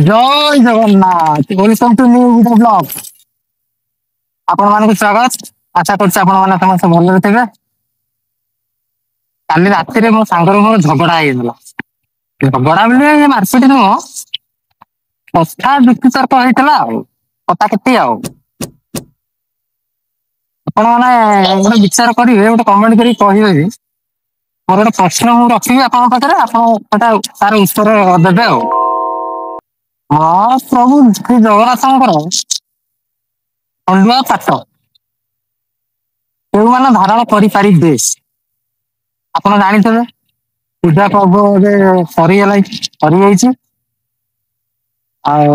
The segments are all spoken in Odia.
Jay Jagannath welcome to new video blog. ଆପଣ ମାନଙ୍କୁ ସ୍ୱାଗତ। ଆଶା କରୁଛି ଆପଣ ମାନେ ସମସ୍ତେ ଭଲରେ ଥିବେ। କାଲି ରାତିରେ ମୋ ସାଙ୍ଗର ମୋର ଝଗଡା ହେଇଯାଇଥିଲା। ଝଗଡା ବୋଲି ମାରପିଟ ନୁହଁ, କଥା ଯୁକ୍ତି ତର୍କ ହେଇଥିଲା ଆଉ କଥା କେତି ଆଉ। ଆପଣ ମାନେ ଗୋଟେ ବିଚାର କରିବେ, ଗୋଟେ କମେଣ୍ଟ କରି କହିବେ ବି ମୋର ଗୋଟେ ପ୍ରଶ୍ନ ମୁଁ ରଖିବି ଆପଣଙ୍କ ପାଖରେ, ଆପଣ ସେଟା ତାର ଉତ୍ତର ଦେବେ ଆଉ। ମହାପ୍ରଭୁ ଶ୍ରୀ ଜଗନ୍ନାଥଙ୍କର ଖଣ୍ଡୁଆ ପାଟ କେଉଁମାନେ ଧାରଣ କରିପାରିବେ? ଆପଣ ଜାଣିଥିବେ ପୂଜା ପର୍ବ ଏବେ ସରିଯାଇଛି। ଆଉ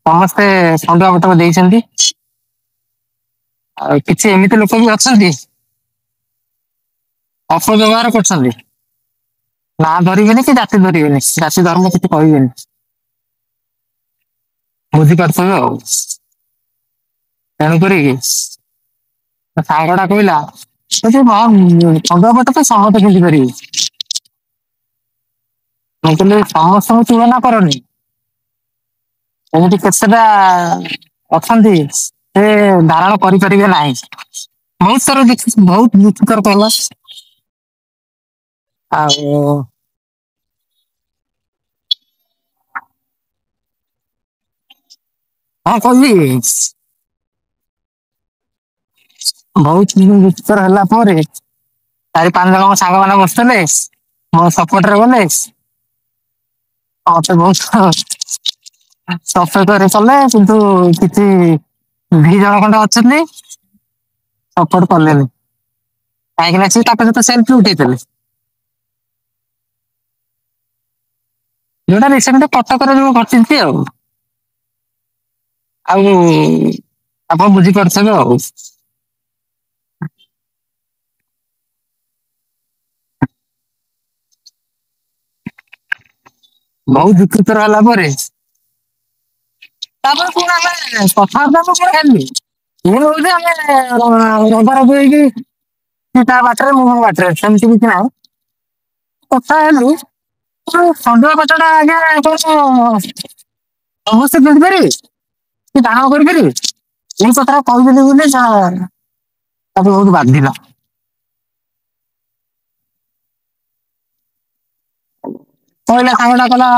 ସମସ୍ତେ ଖଣ୍ଡୁଆ ପାଟ ଦେଇଛନ୍ତି। ଆଉ କିଛି ଏମିତି ଲୋକ ବି ଅଛନ୍ତି ଅପବ୍ୟବହାର କରୁଛନ୍ତି। ନାଁ ଧରିବେନି କି ଜାତି ଧରିବେନି, ଜାତି ଧର୍ମ କିଛି କହିବେନି। ବୁଝିପାରୁଥିବେ ଆଉ। ତେଣୁକରି ସାଙ୍ଗ ଟା କହିଲା ଖଣ୍ଡୁଆ ପାଟ ତ ସମସ୍ତେ ପିନ୍ଧି ପାରିବେ। ମୁଁ କହିଲି ସମସ୍ତଙ୍କୁ ତୁଳନା କରନି। ଏମିତି କେତେଟା ଅଛନ୍ତି ସେ ଧାରଣ କରିପାରିବେ ନାହିଁ। ବହୁତ ଥର ବହୁତ ଯୁକ୍ତିତର୍କ କଲା ଆଉ ହଁ କହିବି। ବହୁତ ଯୁକ୍ତିତର ହେଲା ପରେ ଚାରି ପାଞ୍ଚ ଜଣ ମୋ ସାଙ୍ଗ ମାନେ ବସିଥିଲେ, ମୋ ସପୋର୍ଟରେ ଗଲେ। ମତେ ବହୁତ ସପୋର୍ଟ କଲେ, କିନ୍ତୁ କିଛି ଦି ଜଣ ଖଣ୍ଡେ ଅଛନ୍ତି ସପୋର୍ଟ କଲେନି, କାହିଁକି ନା ସେ ତାଙ୍କ ସହିତ ସେଲ୍ଫି ଉଠେଇଥିଲେ। ଯୋଉଟା ରିସେଣ୍ଟ କଟକରେ ଯୋଉ ଘଟିଛି ଆଉ। ଆଉ ଆପଣ ବୁଝିପାରୁଥିବେ ଆଉ। ବହୁତ ଯୁକ୍ତିତର ହେଲା ପରେ ତାପରେ ପୁଣି ଆମେ କଥାବାର୍ତ୍ତା କଣ ହେଲୁ। ପୁଣି ହଉଛି ଆମେ ରଗାରଗି ହେଇକି ସେ ତା ବାଟରେ ମୁଁ ମୋ ବାଟରେ, ସେମିତି କିଛି ନାହିଁ। କଥା ହେଲୁ ଖଣ୍ଡୁଆ ପାଟଟା ଆଜ୍ଞା କଣ ସମସ୍ତେ ପିନ୍ଧିପାରିବେ କି ଧାରଣ କରିପାରିବେ? ଏଇ କଥାଟା କହିଦେଲି ବୋଲି ତାକୁ ବହୁତ ବାଧିଲା। କହିଲା ସାଙ୍ଗଟା କହିଲା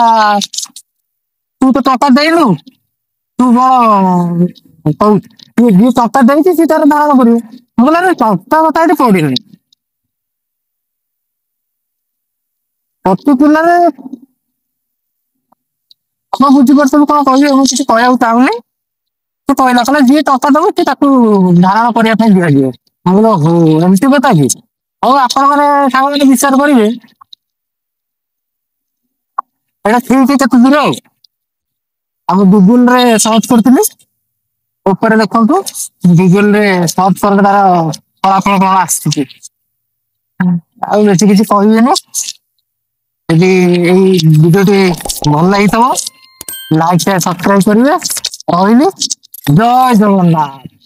ତୁ ତ ଟଙ୍କା ଦେଇନୁ, ତୁ କଣ କହୁଛୁ? ଯିଏ ଟଙ୍କା ଦେଇଛି ସିଏ ତାର ଧାରଣ କରିବ। ମୁଁ କହିଲି ଆରେ ଟଙ୍କା କଥା ଏଠି ପଡିନି। ପ୍ରତି ତୁଲାରେ ଆପଣ ବୁଝିପାରୁଥିବେ କଣ କହିବେ, ମୁଁ କିଛି କହିବାକୁ ଚାହୁଁନି। ସେ କହିଲା ଯିଏ ଟଙ୍କା ଦବ ସେ ତାକୁ ଧାରଣ କରିବା ପାଇଁ ଦିଆଯିବ। ମୁଁ କହିଲି ଓହୋ ଏମିତି କଥା କି? ହଉ ଆପଣ ମାନେ ସାଙ୍ଗମାନେ ବିଚାର କରିବେ ଏଇଟା ଠିକ କେତେ ଦୂର ଆଉ। ଆମ ଗୁଗୁଲ ରେ ସର୍ଚ୍ଚ କରିଥିଲି, ଉପରେ ଦେଖନ୍ତୁ ଗୁଗୁଲ ରେ ସର୍ଚ୍ଚ କଲେ ତାର ଫଳାଫଳ କଣ ଆସିଛି। ଆଉ ବେଶୀ କିଛି କହିବେନି। ଯଦି ଏଇ ଭିଡିଓଟି ଭଲ ଲାଗିଥିବ ଲାଇକ୍ ସେୟାର ସବସ୍କ୍ରାଇବ କରିବେ। ରହିଲି, ଜୟ ଜଗନ୍ନାଥ।